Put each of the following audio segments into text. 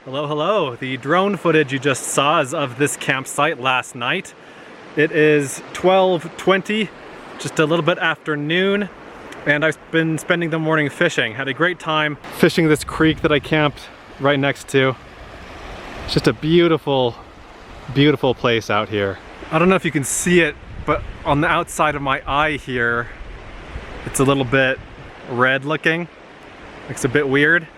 Hello, hello. The drone footage you just saw is of this campsite last night. It is 12:20, just a little bit after noon, and I've been spending the morning fishing. Had a great time fishing this creek that I camped right next to. It's just a beautiful, beautiful place out here. I don't know if you can see it, but on the outside of my eye here, it's a little bit red looking. Looks a bit weird.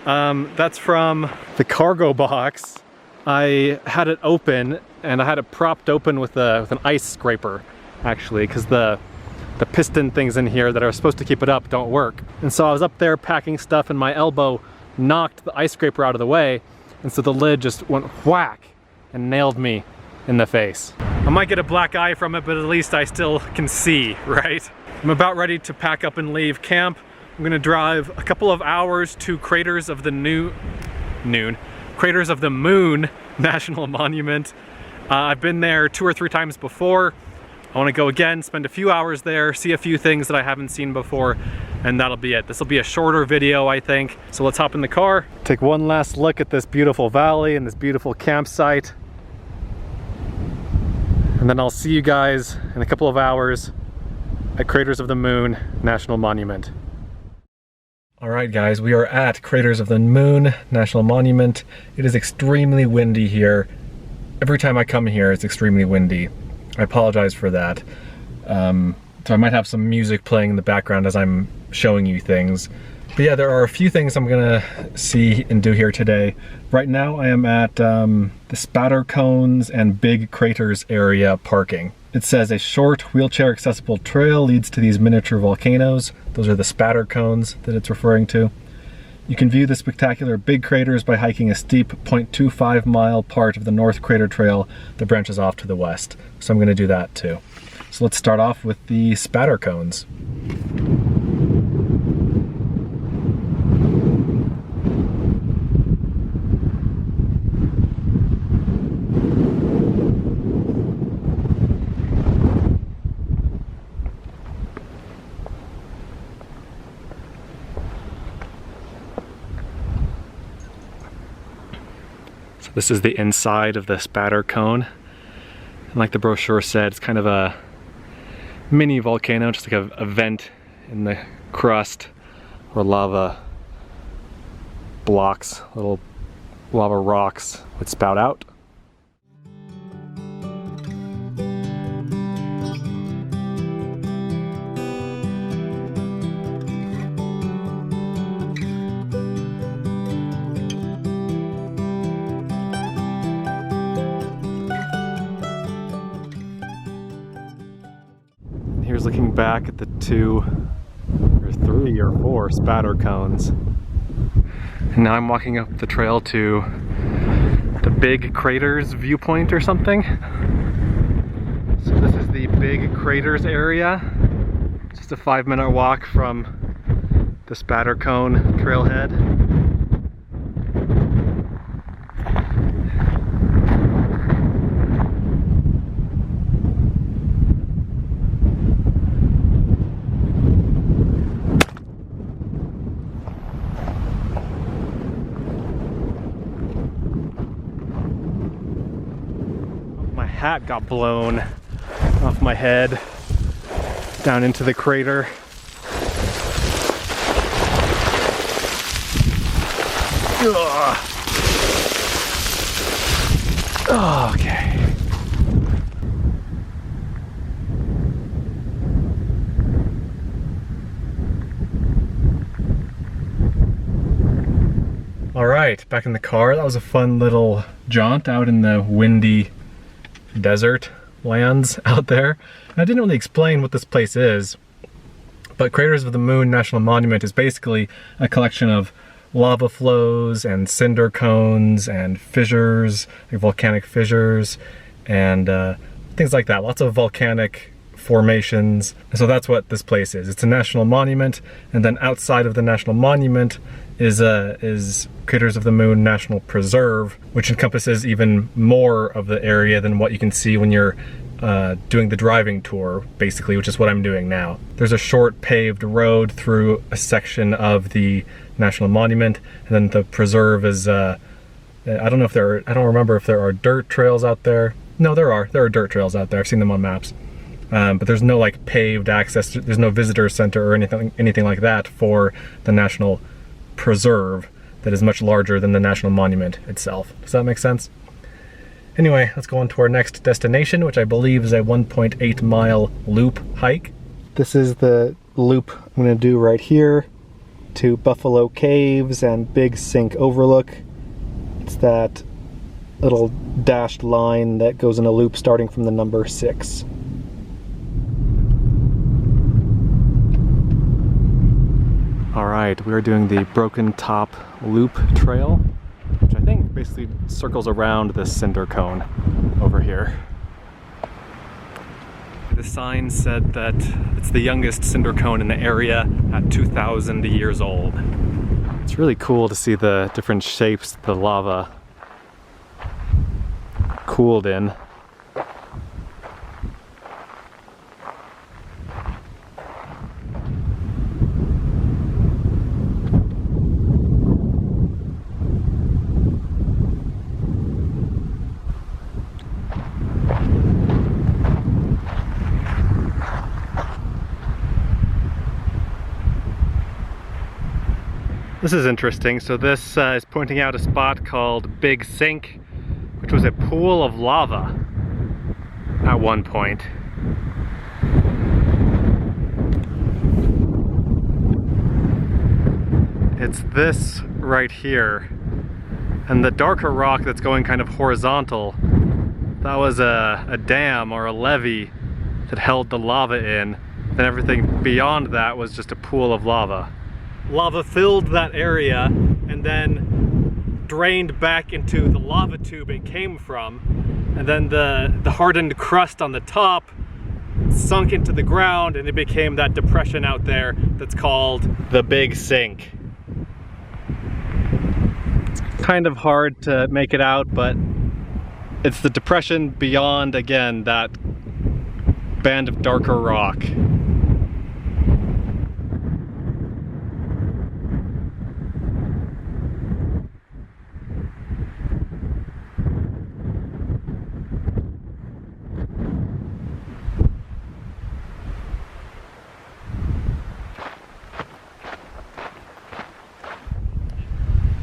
That's from the cargo box. I had it open and I had it propped open with an ice scraper, actually, because the piston things in here that are supposed to keep it up don't work. And so I was up there packing stuff and my elbow knocked the ice scraper out of the way, and so the lid just went whack and nailed me in the face. I might get a black eye from it, but at least I still can see, right? I'm about ready to pack up and leave camp. I'm gonna drive a couple of hours to Craters of the Moon National Monument. I've been there 2 or 3 times before. I want to go again, spend a few hours there, see a few things that I haven't seen before, and that'll be it. This will be a shorter video, I think. So let's hop in the car, take one last look at this beautiful valley and this beautiful campsite. And then I'll see you guys in a couple of hours at Craters of the Moon National Monument. All right, guys, we are at Craters of the Moon National Monument. It is extremely windy here. Every time I come here, it's extremely windy. I apologize for that. So I might have some music playing in the background as I'm showing you things. But yeah, there are a few things I'm gonna see and do here today. Right now I am at the spatter cones and big craters area parking. It says a short wheelchair accessible trail leads to these miniature volcanoes. Those are the spatter cones that it's referring to. You can view the spectacular big craters by hiking a steep 0.25 mile part of the North Crater Trail that branches off to the west. So I'm gonna do that too. So let's start off with the spatter cones. This is the inside of the spatter cone. And like the brochure said, it's kind of a mini volcano, just like a vent in the crust where lava blocks, little lava rocks would spout out. Here's looking back at the 2 or 3 or 4 spatter cones. And now I'm walking up the trail to the big craters viewpoint or something. So this is the big craters area. Just a 5-minute walk from the spatter cone trailhead. Hat got blown off my head down into the crater. Ugh. Okay. All right, back in the car. That was a fun little jaunt out in the windy desert lands out there. And I didn't really explain what this place is, but Craters of the Moon National Monument is basically a collection of lava flows and cinder cones and fissures, like volcanic fissures, and things like that. Lots of volcanic formations. And so that's what this place is. It's a national monument, and then outside of the national monument is Craters of the Moon National Preserve, which encompasses even more of the area than what you can see when you're doing the driving tour, basically, which is what I'm doing now. There's a short paved road through a section of the National Monument, and then the preserve is I don't know if I don't remember if there are dirt trails out there. No, there are dirt trails out there. I've seen them on maps. But there's no like paved access. There's no visitor center or anything like that for the National Preserve that is much larger than the National Monument itself. Does that make sense? Anyway, let's go on to our next destination, which I believe is a 1.8 mile loop hike. This is the loop I'm gonna do right here to Buffalo Caves and Big Sink Overlook. It's that little dashed line that goes in a loop starting from the number 6. All right, we are doing the Broken Top Loop Trail, which I think basically circles around this cinder cone over here. The sign said that it's the youngest cinder cone in the area at 2,000 years old. It's really cool to see the different shapes the lava cooled in. This is interesting. So this is pointing out a spot called Big Sink, which was a pool of lava at one point. It's this right here. And the darker rock that's going kind of horizontal, that was a dam or a levee that held the lava in. Then everything beyond that was just a pool of lava. Lava filled that area and then drained back into the lava tube it came from, and then the hardened crust on the top sunk into the ground and it became that depression out there that's called the Big Sink. Kind of hard to make it out, but it's the depression beyond, again, that band of darker rock.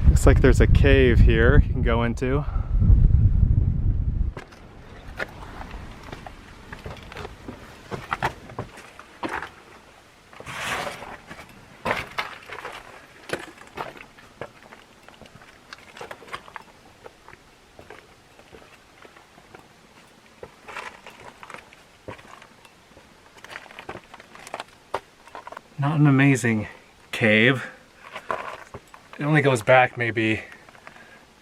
Looks like there's a cave here you can go into. Not an amazing cave. It only goes back maybe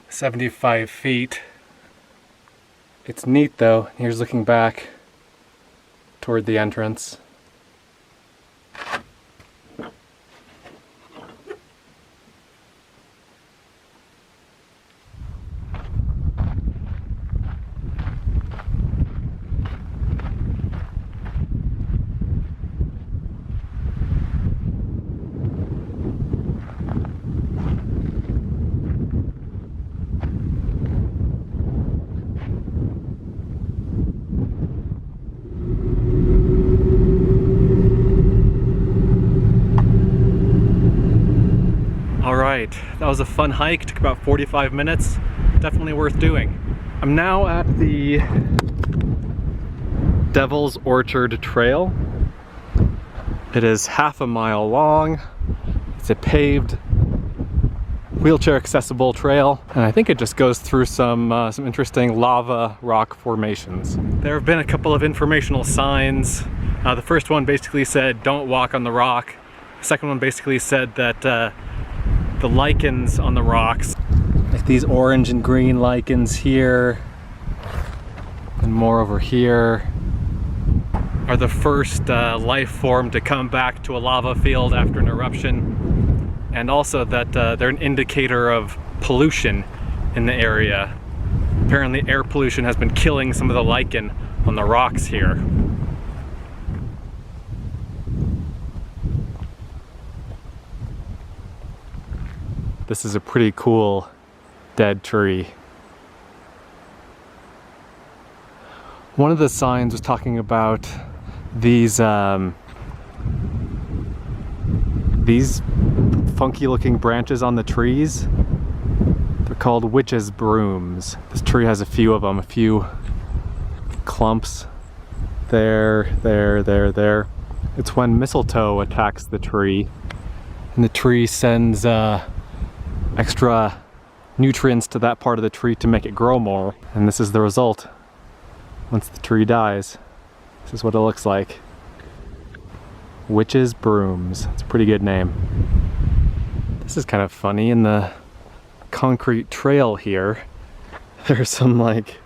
75 feet. It's neat though. Here's looking back toward the entrance. That was a fun hike, took about 45 minutes, definitely worth doing. I'm now at the Devil's Orchard Trail. It is half a mile long. It's a paved, wheelchair accessible trail, and I think it just goes through some interesting lava rock formations. There have been a couple of informational signs. The first one basically said don't walk on the rock. The second one basically said that the lichens on the rocks, like these orange and green lichens here and more over here, are the first life form to come back to a lava field after an eruption, and also that they're an indicator of pollution in the area. Apparently air pollution has been killing some of the lichen on the rocks here. This is a pretty cool dead tree. One of the signs was talking about these funky looking branches on the trees. They're called witches' brooms. This tree has a few of them, a few clumps. There. It's when mistletoe attacks the tree, and the tree sends extra nutrients to that part of the tree to make it grow more. And this is the result. Once the tree dies, this is what it looks like. Witches' brooms. It's a pretty good name. This is kind of funny. In the concrete trail here, there's some, like,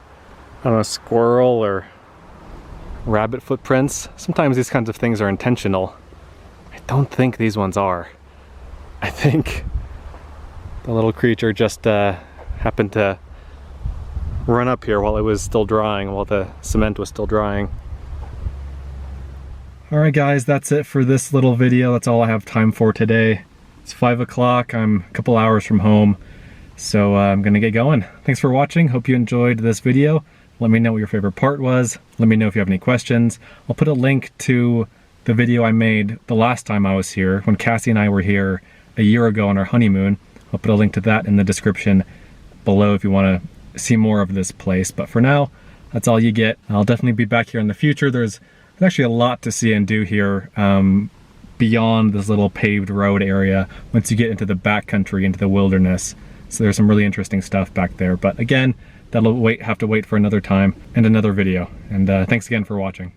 I don't know, squirrel or rabbit footprints. Sometimes these kinds of things are intentional. I don't think these ones are. I think the little creature just happened to run up here while it was still drying, while the cement was still drying. Alright guys, that's it for this little video. That's all I have time for today. It's 5 o'clock, I'm a couple hours from home, so I'm gonna get going. Thanks for watching, hope you enjoyed this video. Let me know what your favorite part was. Let me know if you have any questions. I'll put a link to the video I made the last time I was here, when Cassie and I were here a year ago on our honeymoon. I'll put a link to that in the description below if you want to see more of this place. But for now, that's all you get. I'll definitely be back here in the future. There's actually a lot to see and do here beyond this little paved road area once you get into the backcountry, into the wilderness. So there's some really interesting stuff back there. But again, that'll have to wait for another time and another video. And thanks again for watching.